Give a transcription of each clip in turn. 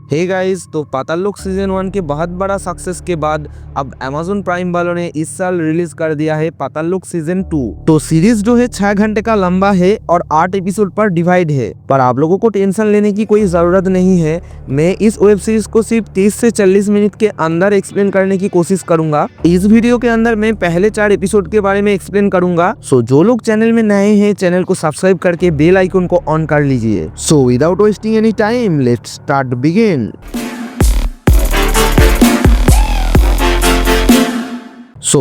Hey guys, तो पाताल लोक season 1 के बहुत बड़ा सक्सेस के बाद अब अमेज़न प्राइम वालों ने इस साल रिलीज कर दिया है पाताल लोक सीजन 2। तो सीरीज जो है 6 घंटे का लंबा है और 8 एपिसोड पर डिवाइड है। पर आप लोगों को टेंशन लेने की कोई जरूरत नहीं है। मैं इस वेब सीरीज को सिर्फ 30 से 40 मिनट के अंदर एक्सप्लेन करने की कोशिश करूंगा। इस वीडियो के अंदर मैं पहले 4 एपिसोड के बारे में एक्सप्लेन करूंगा। सो जो लोग चैनल में नए हैं, चैनल को सब्सक्राइब करके बेल आइकन को ऑन कर लीजिए। So without wasting any time, let's start begin.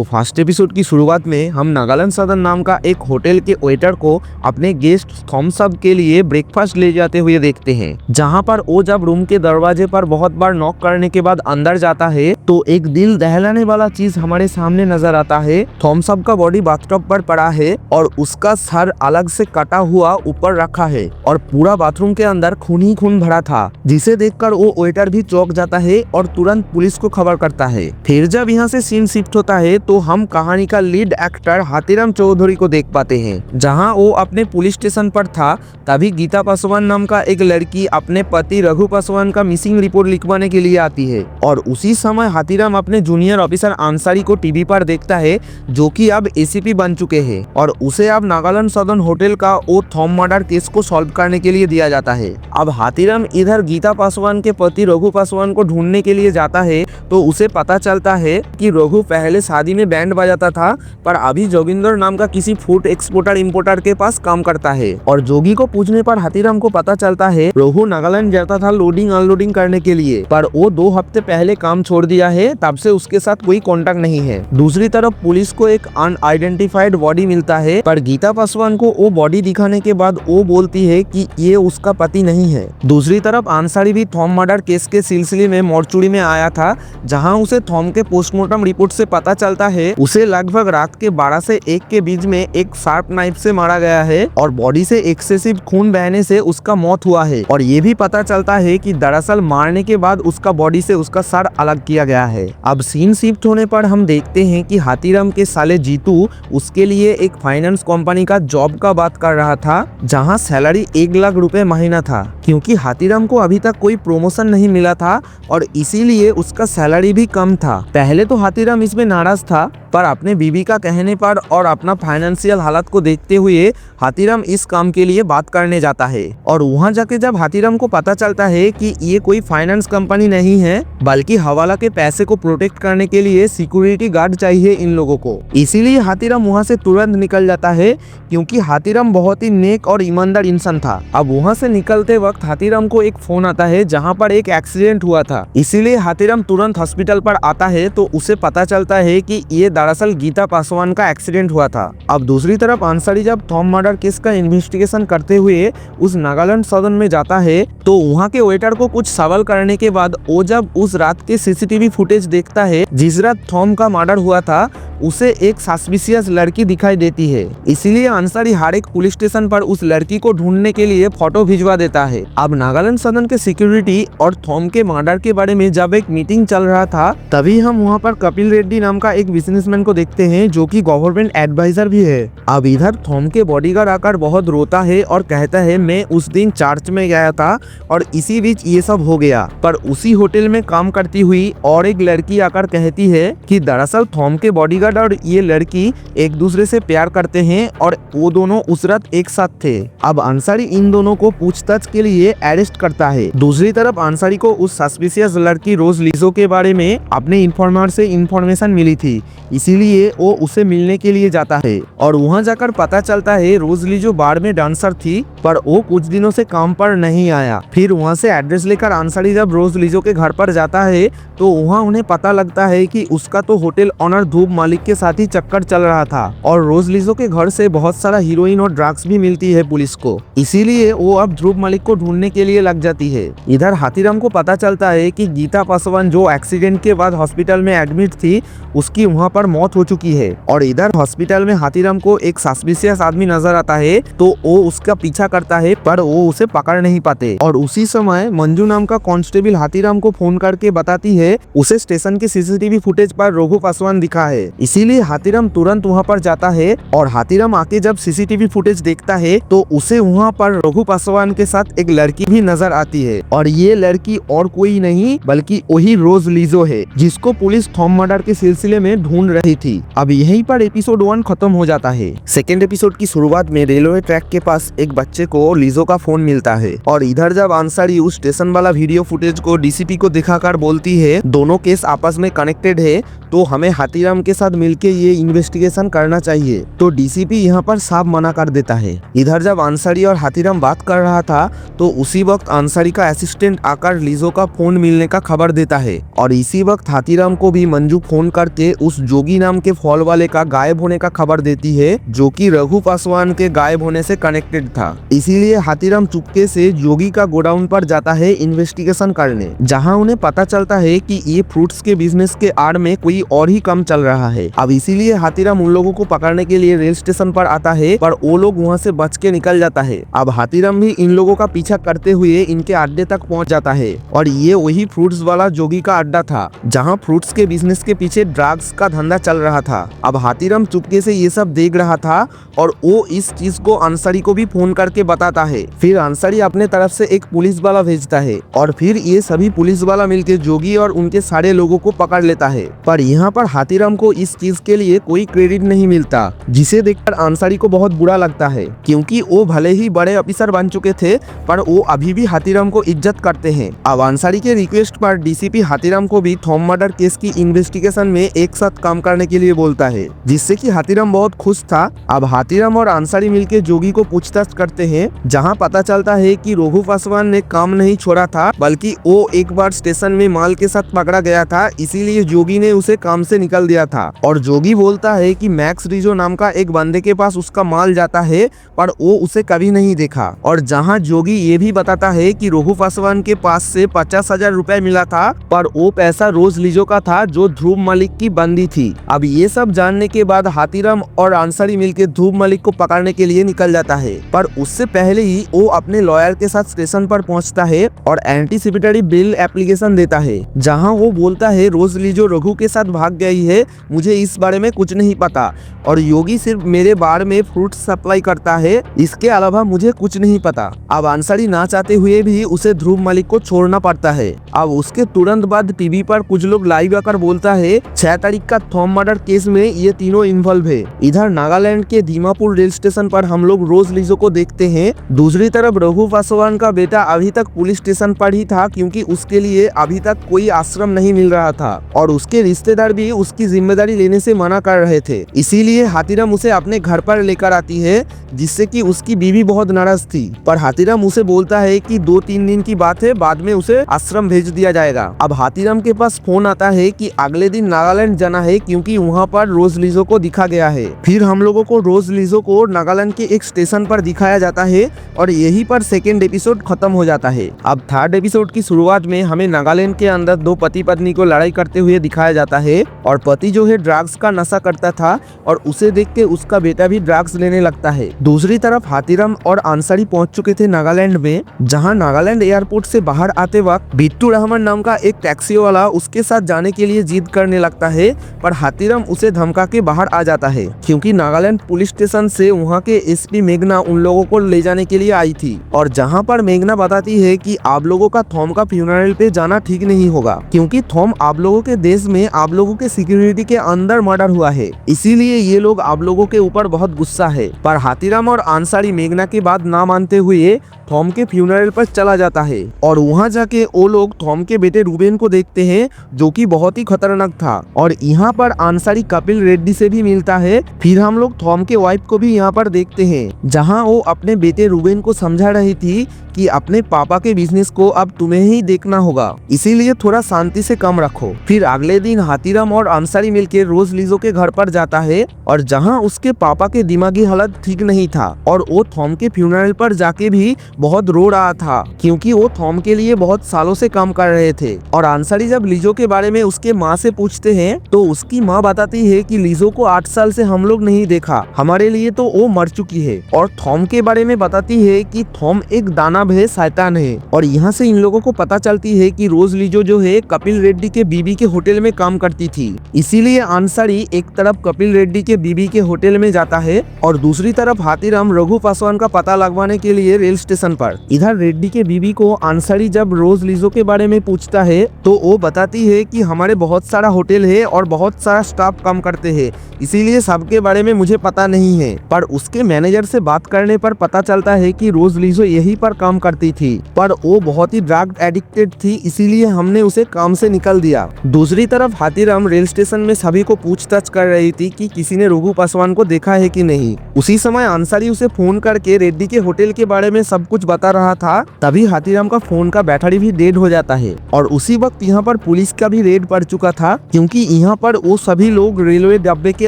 First episode की शुरुआत में हम नागालैंड सदन नाम का एक होटल के वेटर को अपने गेस्ट थॉम्स अप के लिए ब्रेकफास्ट ले जाते हुए देखते हैं, जहां पर वो जब रूम के दरवाजे पर बहुत बार नॉक करने के बाद अंदर जाता है तो एक दिल दहलाने वाला चीज हमारे सामने नजर आता है। थॉम्स अप का बॉडी बाथटब पर पड़ा है और उसका सर अलग से कटा हुआ ऊपर रखा है और पूरा बाथरूम के अंदर खून ही खून भरा था, जिसे देखकर वो वेटर भी चौंक जाता है और तुरंत पुलिस को खबर करता है। फिर जब यहाँ से सीन शिफ्ट होता है तो हम कहानी का लीड एक्टर हाथीराम चौधरी को देख पाते हैं, जहां वो अपने पुलिस स्टेशन पर था। तभी गीता पासवान नाम का एक लड़की अपने पति रघु पासवान का मिसिंग रिपोर्ट लिखवाने के लिए आती है और उसी समय हाथीराम अपने जूनियर ऑफिसर अंसारी को टीवी पर देखता है, जो कि अब एसीपी बन चुके हैं और उसे अब नागालैंड सदन होटल का वो थॉम मर्डर केस को सॉल्व करने के लिए दिया जाता है। अब हाथीराम इधर गीता पासवान के पति रघु पासवान को ढूंढने के लिए जाता है तो उसे पता चलता है कि रघु पहले शादी में बैंड बजाता था, पर अभी जोगिंदर नाम का किसी फूड एक्सपोर्टर इंपोर्टर के पास काम करता है। और जोगी को पूछने पर हाथीराम को पता चलता है रघु नागालैंड जाता था लोडिंग अनलोडिंग करने के लिए, पर वो 2 हफ्ते पहले काम छोड़ दिया है, तब से उसके साथ कोई कांटेक्ट नहीं है। दूसरी तरफ पुलिस को एक अनआइडेंटिफाइड बॉडी मिलता है, पर गीता पासवान को वो बॉडी दिखाने के बाद वो बोलती है कि ये उसका पति नहीं है। दूसरी तरफ अंसारी भी थॉम मर्डर केस के सिलसिले में मोर्चुरी में आया था, जहाँ उसे थॉम के पोस्टमार्टम रिपोर्ट से पता चलता है उसे लगभग रात के 12 से 1 के बीच में एक शार्प नाइफ से मारा गया है और बॉडी से एक्सेसिव खून बहने से उसका मौत हुआ है। और ये भी पता चलता है कि दरअसल मारने के बाद उसका बॉडी से उसका सर अलग किया गया है। अब सीन शिफ्ट होने पर हम देखते हैं कि हाथीराम के साले जीतू उसके लिए एक फाइनेंस कंपनी का जॉब का बात कर रहा था, जहाँ सैलरी 1 लाख रुपए महीना था, क्योंकि हाथीराम को अभी तक कोई प्रमोशन नहीं मिला था और इसीलिए उसका सैलरी भी कम था। पहले तो हाथीराम इसमें नाराज था, पर अपने बीवी का कहने पर और अपना फाइनेंशियल हालत को देखते हुए हाथीराम इस काम के लिए बात करने जाता है। और वहां जाके जब हाथीराम को पता चलता है कि ये कोई फाइनेंस कंपनी नहीं है, बल्कि हवाला के पैसे को प्रोटेक्ट करने के लिए सिक्योरिटी गार्ड चाहिए इन लोगों को, इसीलिए हाथीराम वहां से तुरंत निकल जाता है, क्योंकि हाथीराम बहुत ही नेक और ईमानदार इंसान था। अब वहां से निकलते वक्त हाथीराम को एक फोन आता है जहाँ पर एक एक्सीडेंट हुआ था, इसीलिए हाथीराम तुरंत हॉस्पिटल पर आता है तो उसे पता चलता है कि ये दरअसल गीता पासवान का एक्सीडेंट हुआ था। अब दूसरी तरफ अंसारी जब थॉम मर्डर केस का इन्वेस्टिगेशन करते हुए उस नागालैंड सदन में जाता है तो वहाँ के वेटर को कुछ सवाल करने के बाद वो जब उस रात के सीसीटीवी फुटेज देखता है जिस रात थॉम का मर्डर हुआ था, उसे एक सस्पिशियस लड़की दिखाई देती है। इसीलिए अंसारी हर एक पुलिस स्टेशन पर उस लड़की को ढूंढने के लिए फोटो भिजवा देता है। अब नागालैंड सदन के सिक्योरिटी और थॉम के मर्डर के बारे में जब एक मीटिंग चल रहा था, तभी हम वहाँ पर कपिल रेड्डी नाम का एक बिजनेसमैन को देखते हैं, जो कि गवर्नमेंट एडवाइजर भी है। अब इधर थॉम के बॉडीगार्ड आकर बहुत रोता है और कहता है मैं उस दिन चर्च में गया था और इसी बीच ये सब हो गया। पर उसी होटल में काम करती हुई और एक लड़की आकर कहती है कि दरअसल थॉम के बॉडीगार्ड और ये लड़की एक दूसरे से प्यार करते हैं और वो दोनों उस रात एक साथ थे। अब अंसारी इन दोनों को पूछताछ के लिए अरेस्ट करता है। दूसरी तरफ अंसारी को उस सस्पिशियस लड़की रोज लिजो के बारे में अपने इन्फॉर्मर से इन्फॉर्मेशन मिली थी, इसीलिए वो उसे मिलने के लिए जाता है और वहां जाकर पता चलता है रोज लिजो बार में डांसर थी, पर वो कुछ दिनों से काम पर नहीं आया। फिर वहां से एड्रेस लेकर अंसारी जब रोज लिजो के घर पर जाता है तो वहां उन्हें पता लगता है कि उसका तो होटल ऑनर धूप मालिक के साथ ही चक्कर चल रहा था और रोज लिजो के घर से बहुत सारा हीरोइन और ड्रग्स भी मिलती है पुलिस को, इसीलिए वो अब ध्रुव मालिक को ढूंढने के लिए लग जाती है। इधर हाथीराम को पता चलता है कि गीता पासवान जो एक्सीडेंट के बाद हॉस्पिटल में एडमिट थी, उसकी वहां पर पर मौत हो चुकी है। और इधर हॉस्पिटल में हाथीराम को एक सस्पिशियस आदमी नजर आता है तो वो उसका पीछा करता है पर वो उसे पकड़ नहीं पाते। और उसी समय मंजू नाम का कांस्टेबल हाथीराम को फोन करके बताती है उसे स्टेशन के सीसीटीवी फुटेज पर रघु पासवान दिखा है। इसीलिए हाथीराम तुरंत वहाँ पर जाता है और हाथीराम आके जब सीसीटीवी फुटेज देखता है तो उसे वहाँ पर रघु पासवान के साथ एक लड़की भी नजर आती है। और ये लड़की और कोई नहीं बल्कि वही रोज लीजो है जिसको पुलिस थॉम मर्डर के सिलसिले में ढूंढ रही थी। अब यहीं पर एपिसोड 1 खत्म हो जाता है। सेकेंड एपिसोड की शुरुआत में रेलवे ट्रैक के पास एक बच्चे को लीजो का फोन मिलता है और इधर जब अंसारी उस स्टेशन वाला वीडियो फुटेज को डीसीपी को दिखाकर बोलती है दोनों केस आपस में कनेक्टेड है तो हमें हाथीराम के साथ मिलके ये इन्वेस्टिगेशन करना चाहिए, तो डीसीपी यहाँ पर साफ मना कर देता है। इधर जब अंसारी और हाथीराम बात कर रहा था तो उसी वक्त अंसारी का असिस्टेंट आकर लीजो का फोन मिलने का खबर देता है और इसी वक्त हाथीराम को भी मंजू फोन करके उस जोगी नाम के फॉल वाले का गायब होने का खबर देती है जो कि रघु पासवान के गायब होने से कनेक्टेड था। इसीलिए हाथीराम चुपके से जोगी का गोडाउन पर जाता है इन्वेस्टिगेशन करने, जहां उन्हें पता चलता है कि ये फ्रूट्स के बिजनेस के आड़ में कोई और ही काम चल रहा है। अब इसीलिए हाथीराम उन लोगों को पकड़ने के लिए रेल स्टेशन पर आता है पर वो लोग वहाँ से बच के निकल जाता है। अब हाथीराम भी इन लोगों का पीछा करते हुए इनके अड्डे तक पहुँच जाता है और ये वही फ्रूट्स वाला जोगी का अड्डा था जहाँ फ्रूट्स के बिजनेस के पीछे ड्रग्स का धंधा चल रहा था। अब हाथीराम चुपके से ये सब देख रहा था और वो इस चीज को अंसारी को भी फोन करके बताता है। फिर अंसारी अपने तरफ से एक पुलिस वाला भेजता है और फिर ये सभी पुलिस वाला मिलकर जोगी और उनके सारे लोगों को पकड़ लेता है। पर यहाँ पर हाथीराम को इस चीज के लिए कोई क्रेडिट नहीं मिलता, जिसे देखकर अंसारी को बहुत बुरा लगता है क्योंकि वो भले ही बड़े ऑफिसर बन चुके थे पर वो अभी भी हाथीराम को इज्जत करते हैं। अब अंसारी के रिक्वेस्ट पर डीसीपी हाथीराम को भी थॉम मर्डर केस की इन्वेस्टिगेशन में एक साथ काम करने के लिए बोलता है, जिससे कि हाथीराम बहुत खुश था। अब हाथीराम और अंसारी मिलकर जोगी को पूछताछ करते हैं जहां पता चलता है कि रघु पासवान ने काम नहीं छोड़ा था बल्कि वो एक बार स्टेशन में माल के साथ पकड़ा गया था, इसीलिए जोगी ने उसे काम से निकल दिया था। और जोगी बोलता है कि मैक्स रिजो नाम का एक बंदे के पास उसका माल जाता है पर वो उसे कभी नहीं देखा। और जहां जोगी ये भी बताता है कि रघु पासवान के पास से 50,000 रुपए मिला था पर वो पैसा रोज लीजो का था जो ध्रुव मलिक की बंदी थी। अब ये सब जानने के बाद हाथीराम और अंसारी मिलकर ध्रुव मलिक को पकड़ने के लिए निकल जाता है पर उससे पहले ही वो अपने लॉयर के साथ स्टेशन पर पहुंचता है और एंटीसिपेटरी बिल एप्लीकेशन देता है जहां वो बोलता है रोज लीजो रघु के साथ भाग गई है, मुझे इस बारे में कुछ नहीं पता और योगी सिर्फ मेरे बार में फ्रूट सप्लाई करता है, इसके अलावा मुझे कुछ नहीं पता। अब अंसारी ना चाहते हुए भी उसे ध्रुव मलिक को छोड़ना पड़ता है। अब उसके तुरंत बाद टीवी पर कुछ लोग लाइव आकर बोलता है 6 तारीख का थॉम मर्डर केस में ये तीनों इन्वॉल्व है। इधर नागालैंड के दीमापुर रेल स्टेशन पर हम लोग रोज लीजो को देखते हैं। दूसरी तरफ रघु पासवान का बेटा अभी तक पुलिस स्टेशन पर ही था क्योंकि उसके लिए अभी तक कोई आश्रम नहीं मिल रहा था और उसके रिश्तेदार भी उसकी जिम्मेदारी लेने से मना कर रहे थे। इसीलिए हाथीराम उसे अपने घर पर लेकर आती है जिससे कि उसकी बीवी बहुत नाराज थी पर हाथीराम उसे बोलता है कि 2-3 दिन की बात है, बाद में उसे आश्रम भेज दिया जाएगा। अब हाथीराम के पास फोन आता है कि अगले दिन नागालैंड जाना है क्योंकि वहाँ पर रोज लीजो को दिखा गया है। फिर हम लोगों को रोज लीजो को नागालैंड के एक स्टेशन पर दिखाया जाता है और यहीं पर सेकेंड एपिसोड खत्म हो जाता है। अब थर्ड एपिसोड की शुरुआत में हमें नागालैंड के अंदर 2 पति पत्नी को लड़ाई करते हुए दिखाया जाता है और पति जो है ड्रग्स का नशा करता था और उसे देख के उसका बेटा भी ड्रग्स लेने लगता है। दूसरी तरफ हाथीराम और अंसारी पहुंच चुके थे नागालैंड में, जहां नागालैंड एयरपोर्ट से बाहर आते वक्त बिट्टू रहमान नाम का एक टैक्सी वाला उसके साथ जाने के लिए जिद करने लगता है पर हाथीराम उसे धमका के बाहर आ जाता है क्योंकि नागालैंड पुलिस स्टेशन से वहाँ के एसपी मेघना उन लोगों को ले जाने के लिए आई थी और जहाँ पर मेघना बताती है कि आप लोगों का थॉम का फ्यूनरल पे जाना ठीक नहीं होगा क्योंकि थॉम आप लोगों के देश में आप लोगों के सिक्योरिटी के अंदर मर्डर हुआ है, इसीलिए ये लोग आप लोगों के ऊपर बहुत गुस्सा है। पर हाथीराम और अंसारी मेघना की बात ना मानते हुए थॉम के फ्यूनरल पर चला जाता है और वहाँ जाके वो लोग थॉम के बेटे रूबेन को देखते हैं जो कि बहुत ही खतरनाक था और यहाँ पर अंसारी कपिल रेड्डी से भी मिलता है। फिर हम लोग थॉम के वाइफ को भी यहाँ पर देखते हैं जहाँ वो अपने बेटे रूबेन को समझा रही थी कि अपने पापा के बिजनेस को अब तुम्हें ही देखना होगा, इसीलिए थोड़ा शांति से कम रखो। फिर अगले दिन हाथीराम और अंसारी मिलकर रोज लीजो के घर पर जाता है और जहाँ उसके पापा के दिमागी हालत ठीक नहीं था और वो थॉम के फ्यूनरल पर जाके भी बहुत रो रहा था क्योंकि वो थॉम के लिए बहुत सालों से काम कर रहे थे। और अंसारी जब लिजो के बारे में उसके माँ से पूछते हैं तो उसकी माँ बताती है कि लिजो को 8 साल से हम लोग नहीं देखा, हमारे लिए तो वो मर चुकी है। और थॉम के बारे में बताती है कि थॉम एक दानव है, शैतान है। और यहाँ से इन लोगों को पता चलती है कि रोज लिजो जो है कपिल रेड्डी के बीबी के होटल में काम करती थी। इसीलिए अंसारी एक तरफ कपिल रेड्डी के बीबी के होटल में जाता है और दूसरी तरफ हाथीराम रघु पासवान का पता लगवाने के लिए रेल स्टेशन पर। इधर रेड्डी के बीबी को अंसारी जब रोज लिजो के बारे में पूछता है तो वो बताती है कि हमारे बहुत सारा होटल है और बहुत सारा स्टाफ काम करते हैं, इसीलिए सबके बारे में मुझे पता नहीं है। पर उसके मैनेजर से बात करने पर पता चलता है कि रोज लिजो यहीं पर काम करती थी, पर वो बहुत ही ड्रग एडिक्टेड थी, इसीलिए हमने उसे काम से निकाल दिया। दूसरी तरफ हाथीराम रेल स्टेशन में सभी को पूछताछ कर रही थी कि किसी ने रघु पासवान को देखा है कि नहीं। उसी समय अंसारी उसे फोन करके रेड्डी के होटल के बारे में सब कुछ बता रहा था। तभी हाथीराम का फोन का बैटरी भी डेड हो जाता है और उसी वक्त यहाँ पर पुलिस का भी रेड पड़ चुका था, क्योंकि यहाँ पर वो सभी लोग रेलवे डब्बे के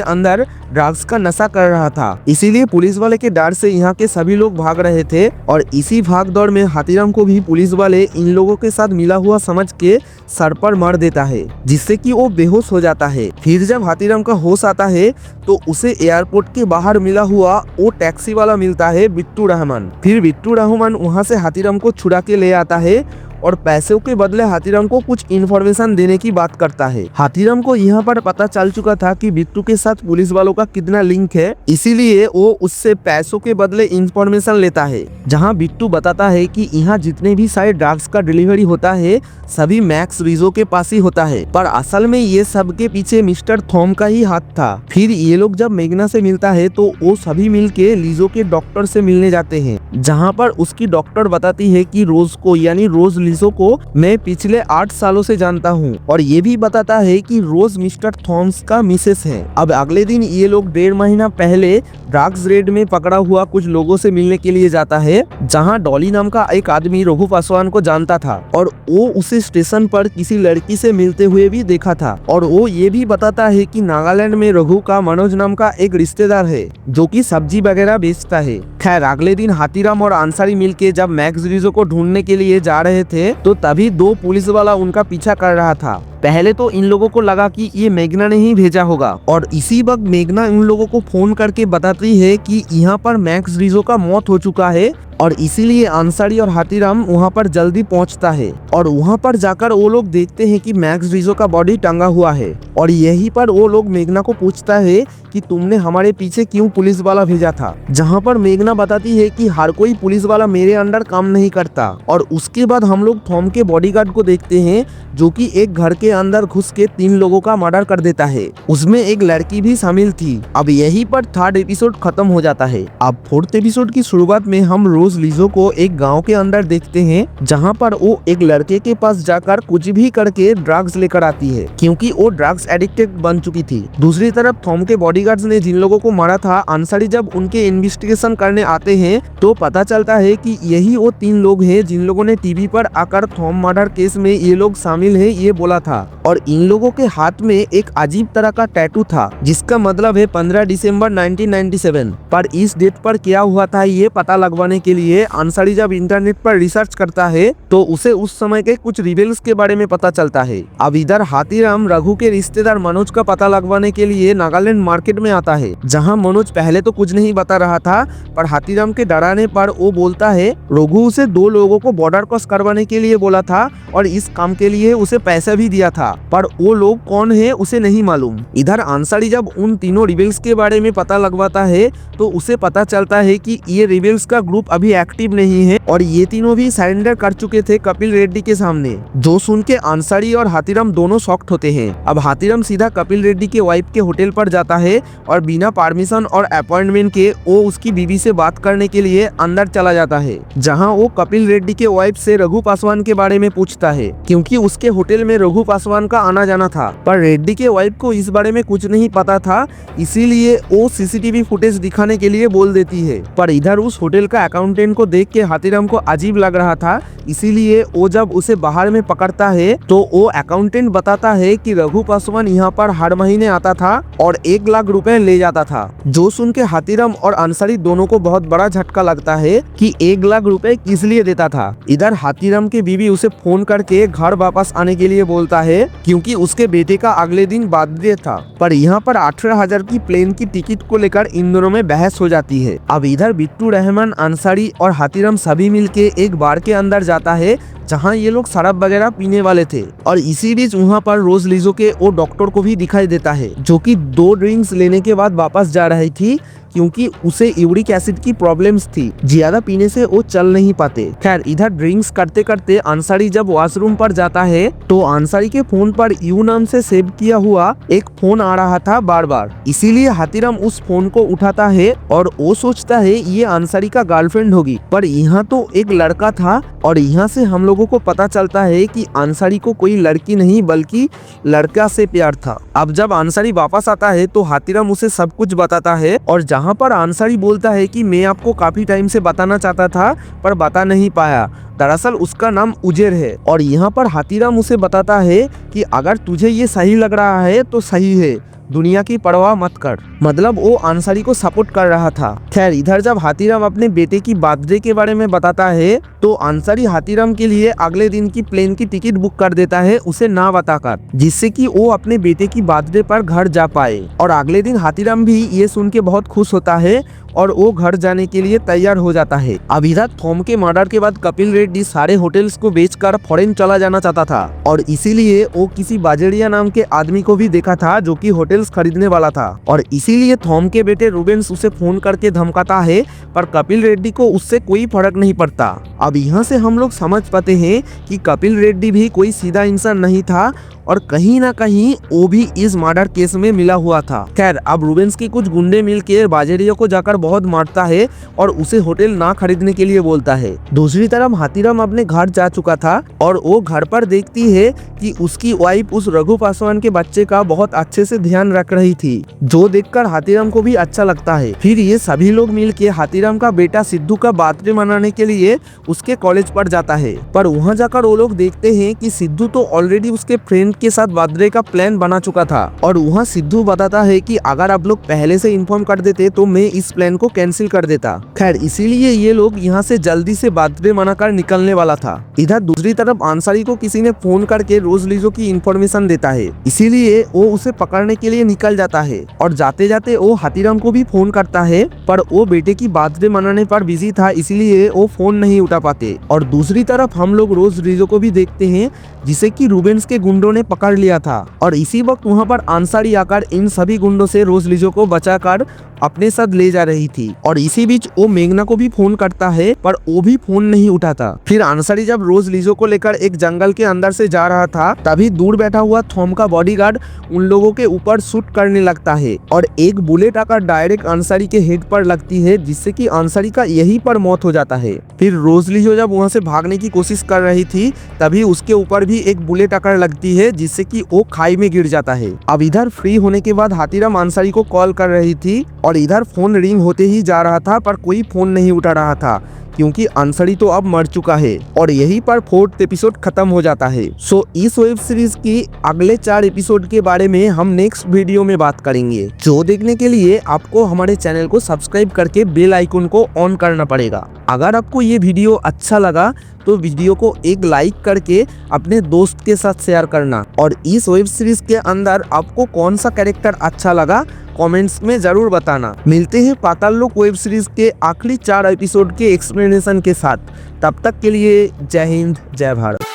अंदर ड्रग्स का नशा कर रहा था। इसीलिए पुलिस वाले के डर से यहाँ के सभी लोग भाग रहे थे और इसी भाग दौड़ में हाथीराम को भी पुलिस वाले इन लोगों के साथ मिला हुआ समझ के सर पर मार देता है, जिससे कि वो बेहोश हो जाता है। फिर जब हाथीराम का होश आता है तो उसे एयरपोर्ट के बाहर मिला हुआ वो टैक्सी वाला मिलता है, बिट्टू रहमान। फिर बिट्टू रहमान वहाँ से हाथीराम को छुड़ा के ले आता है और पैसों के बदले हाथीराम को कुछ इन्फॉर्मेशन देने की बात करता है। हाथीराम को यहाँ पर पता चल चुका था कि बिट्टू के साथ पुलिस वालों का कितना लिंक है, इसीलिए वो उससे पैसों के बदले इन्फॉर्मेशन लेता है। जहाँ बिट्टू बताता है कि यहाँ जितने भी सारे ड्रग्स का डिलीवरी होता है सभी मैक्स रिजो के पास ही होता है, पर असल में ये सब के पीछे मिस्टर थॉम का ही हाथ था। फिर ये लोग जब मेघना से मिलता है तो वो सभी मिलके लिजो के डॉक्टर से मिलने जाते हैं, जहाँ पर उसकी डॉक्टर बताती है कि रोज को यानी रोज लिजो को मैं पिछले 8 सालों से जानता हूँ, और ये भी बताता है कि रोज मिस्टर थॉम्स का मिसेस है। अब अगले दिन ये लोग 1.5 महीना पहले ड्रग्स रेड में पकड़ा हुआ कुछ लोगों से मिलने के लिए जाता है, जहाँ डॉली नाम का एक आदमी रघु पासवान को जानता था और वो उसे स्टेशन पर किसी लड़की से मिलते हुए भी देखा था। और वो ये भी बताता है कि नागालैंड में रघु का मनोज नाम का एक रिश्तेदार है जो कि सब्जी वगैरह बेचता है। खैर अगले दिन हाथीराम और अंसारी मिलके जब मैक्स रिजो को ढूंढने के लिए जा रहे थे तो तभी 2 पुलिस वाला उनका पीछा कर रहा था। पहले तो इन लोगों को लगा कि ये मेघना ने ही भेजा होगा, और इसी वक्त मेघना इन लोगों को फोन करके बताती है कि यहाँ पर मैक्स रिजो का मौत हो चुका है और इसीलिए अंसारी और हाथीराम वहाँ पर जल्दी पहुँचता है। और वहाँ पर जाकर वो लोग देखते हैं कि मैक्स रिजो का बॉडी टंगा हुआ है, और यहीं पर वो लोग मेघना को पूछता है कि तुमने हमारे पीछे क्यों पुलिस वाला भेजा था, जहाँ पर मेघना बताती है कि हर कोई पुलिस वाला मेरे अंडर काम नहीं करता। और उसके बाद हम लोग थॉम के बॉडीगार्ड को देखते हैं जो कि एक घर के अंदर घुस के 3 लोगों का मर्डर कर देता है, उसमें एक लड़की भी शामिल थी। अब यहीं पर 3rd एपिसोड खत्म हो जाता है। अब 4th एपिसोड की शुरुआत में हम रोज लिजो को एक गांव के अंदर देखते हैं, जहां पर वो एक लड़के के पास जाकर कुछ भी करके ड्रग्स लेकर आती है, क्योंकि वो ड्रग्स एडिक्टेड बन चुकी थी। दूसरी तरफ थॉम के बॉडीगार्ड्स ने जिन लोगों को मारा था, अंसारी जब उनके इन्वेस्टिगेशन करने आते हैं तो पता चलता है कि यही वो 3 लोग हैं जिन लोगों ने टीवी पर आकर थॉम मर्डर केस में ये लोग शामिल है ये बोला था। और इन लोगों के हाथ में एक अजीब तरह का टैटू था, जिसका मतलब है 15 दिसंबर 1997। पर इस डेट पर क्या हुआ था ये पता लगवाने के लिए अंसारी जब इंटरनेट पर रिसर्च करता है तो उसे उस समय के कुछ रिबेल्स के बारे में पता चलता है। अब इधर हाथीराम रघु के रिश्तेदार मनोज का पता लगवाने के लिए नागालैंड मार्केट में आता है, जहां मनोज पहले तो कुछ नहीं बता रहा था, पर हाथीराम के डराने पर वो बोलता है रघु उसे 2 लोगों को बॉर्डर क्रॉस करवाने के लिए बोला था और इस काम के लिए उसे पैसा भी दिया था, पर वो लोग कौन है उसे नहीं मालूम। इधर अंसारी जब उन तीनों रिबेल्स के बारे में पता लगवाता है तो उसे पता चलता है कि ये रिबेल्स का ग्रुप अभी एक्टिव नहीं है और ये तीनों भी सरेंडर कर चुके थे कपिल रेड्डी के सामने। जो सुन के अंसारी और हाथीराम दोनों शॉक्ड होते हैं। अब हाथीराम सीधा कपिल रेड्डी के वाइफ के होटल पर जाता है और बिना परमिशन और अपॉइंटमेंट के वो उसकी बीवी से बात करने के लिए अंदर चला जाता है, जहां वो कपिल रेड्डी के वाइफ से रघु पासवान के बारे में पूछता है, क्योंकि उसके होटल में रघु पासवान का आना जाना था। पर रेड्डी के वाइफ को इस बारे में कुछ नहीं पता था, इसीलिए वो सीसीटीवी फुटेज दिखाने के लिए बोल देती है। पर इधर उस होटल का अकाउंटेंट को देख के हाथीराम को अजीब लग रहा था, इसीलिए वो जब उसे बाहर में पकड़ता है तो वो अकाउंटेंट बताता है कि रघु पासवान यहाँ पर हर महीने आता था और $1 लाख रुपए ले जाता था। जो सुन के हाथीराम और अंसारी दोनों को बहुत बड़ा झटका लगता है कि 1 लाख रुपए किस लिए देता था। इधर हाथीराम की बीवी उसे फोन करके घर वापस आने के लिए बोलता है क्योंकि उसके बेटे का अगले दिन बर्थडे था। पर यहाँ पर 18,000 की प्लेन की टिकट को लेकर इन दोनों में बहस हो जाती है। अब इधर बिट्टू, रहमान, अंसारी और हाथीराम सभी मिलके एक बार के अंदर जाता है जहां ये लोग शराब वगैरह पीने वाले थे। और इसी बीच वहां पर रोज लिजो के वो डॉक्टर को भी दिखाई देता है जो कि 2 ड्रिंक्स लेने के बाद वापस जा रही थी क्योंकि उसे यूरिक एसिड की प्रॉब्लम्स थी। ज्यादा पीने से वो चल नहीं पाते। खैर इधर ड्रिंक्स करते करते अंसारी जब वॉशरूम पर जाता है तो अंसारी के फोन पर यू नाम से सेव किया हुआ एक फोन आ रहा था बार बार। इसीलिए हाथीराम उस फोन को उठाता है और वो सोचता है ये अंसारी का गर्लफ्रेंड होगी, पर यहाँ तो एक लड़का था। और यहाँ से हम लोगों को पता चलता है कि अंसारी को कोई लड़की नहीं बल्कि लड़का से प्यार था। अब जब अंसारी वापस आता है तो हाथीराम उसे सब कुछ बताता है और जहाँ पर अंसारी बोलता है कि मैं आपको काफी टाइम से बताना चाहता था पर बता नहीं पाया, दरअसल उसका नाम उजेर है। और यहाँ पर हाथीराम उसे बताता है कि अगर तुझे ये सही लग रहा है तो सही है, दुनिया की परवाह मत कर। मतलब वो अंसारी को सपोर्ट कर रहा था। खैर इधर जब हाथीराम अपने बेटे की बर्थडे के बारे में बताता है तो अंसारी हाथीराम के लिए अगले दिन की प्लेन की टिकट बुक कर देता है उसे ना बताकर, जिससे कि वो अपने बेटे की बर्थडे पर घर जा पाए। और अगले दिन हाथीराम भी ये सुन के बहुत खुश होता है और वो घर जाने के लिए तैयार हो जाता है। अब इधर थॉम के मर्डर के बाद कपिल रेड्डी सारे होटल्स को बेचकर फॉरेन चला जाना चाहता था और इसीलिए वो किसी बाजेरिया नाम के आदमी को भी देखा था जो कि होटल्स खरीदने वाला था। और इसीलिए थॉम के बेटे रूबेंस उसे फोन करके धमकाता है, पर कपिल रेड्डी को उससे कोई फर्क नहीं पड़ता। अब यहाँ से हम लोग समझ पाते हैं कि कपिल रेड्डी भी कोई सीधा इंसान नहीं था और कहीं ना कहीं वो भी इस मर्डर केस में मिला हुआ था। खैर अब रूबेंस के कुछ गुंडे मिलकर बाजेरिया को जाकर बहुत मारता है और उसे होटल ना खरीदने के लिए बोलता है। दूसरी तरफ हाथीराम अपने घर जा चुका था और वो घर पर देखती है कि उसकी वाइफ उस रघु पासवान के बच्चे का बहुत अच्छे से ध्यान रख रही थी, जो देखकर हाथीराम को भी अच्छा लगता है। फिर ये सभी लोग मिलकर हाथीराम का बेटा सिद्धू का बर्थडे मनाने के लिए उसके कॉलेज पर जाता है। पर वहाँ जाकर वो लोग देखते हैं कि सिद्धू तो ऑलरेडी उसके फ्रेंड के साथ बर्थडे का प्लान बना चुका था। और वहाँ सिद्धू बताता है कि अगर आप लोग पहले से इन्फॉर्म कर देते तो मैं इस प्लान को कैंसिल कर देता। खैर इसीलिए ये लोग यहाँ से जल्दी से बर्थडे मनाकर निकलने वाला था। इधर दूसरी तरफ अंसारी को किसी ने फोन करके रोज लिजो की इंफॉर्मेशन देता है, इसीलिए वो उसे पकड़ने के लिए निकल जाता है। और जाते जाते वो हाथीराम को भी फोन करता है, पर वो बेटे की बर्थडे मनाने पर बिजी था, इसीलिए वो फोन नहीं उठा पाते। और दूसरी तरफ हम लोग रोज लिजो को भी देखते हैं जिसे कि रूबेंस के गुंडों ने पकड़ लिया था। और इसी वक्त वहाँ पर अंसारी आकर इन सभी गुंडों से रोज लिजो को बचाकर अपने साथ ले जा रही थी। और इसी बीच वो मेघना को भी फोन करता है, पर वो भी फोन नहीं उठाता। फिर अंसारी जब रोज लिजो को लेकर एक जंगल के अंदर से जा रहा था, तभी दूर बैठा हुआ थॉम का बॉडीगार्ड उन लोगों के ऊपर शूट करने लगता है और एक बुलेट आकर डायरेक्ट अंसारी के हेड पर लगती है, जिससे कि अंसारी का यहीं पर मौत हो जाता है। फिर रोज लिजो जब वहाँ से भागने की कोशिश कर रही थी, तभी उसके ऊपर भी एक बुलेट आकर लगती है, जिससे कि वो खाई में गिर जाता है। अब इधर फ्री होने के बाद हाथीराम अंसारी को कॉल कर रही थी और इधर फोन रिंग होते ही जा रहा था, पर कोई फोन नहीं उठा रहा था क्योंकि अंसारी तो अब मर चुका है। और यहीं पर 4th एपिसोड खत्म हो जाता है। सो इस वेब सीरीज की अगले 4 एपिसोड के बारे में हम नेक्स्ट वीडियो में बात करेंगे, जो देखने के लिए आपको हमारे चैनल को सब्सक्राइब करके बेल आइकन को ऑन करना पड़ेगा। अगर आपको ये वीडियो अच्छा लगा तो वीडियो को एक लाइक करके अपने दोस्त के साथ शेयर करना। और इस वेब सीरीज के अंदर आपको कौन सा कैरेक्टर अच्छा लगा कमेंट्स में जरूर बताना। मिलते हैं पाताल लोक वेब सीरीज के आखिरी 4 एपिसोड के एक्सप्लेनेशन के साथ। तब तक के लिए जय हिंद, जय भारत।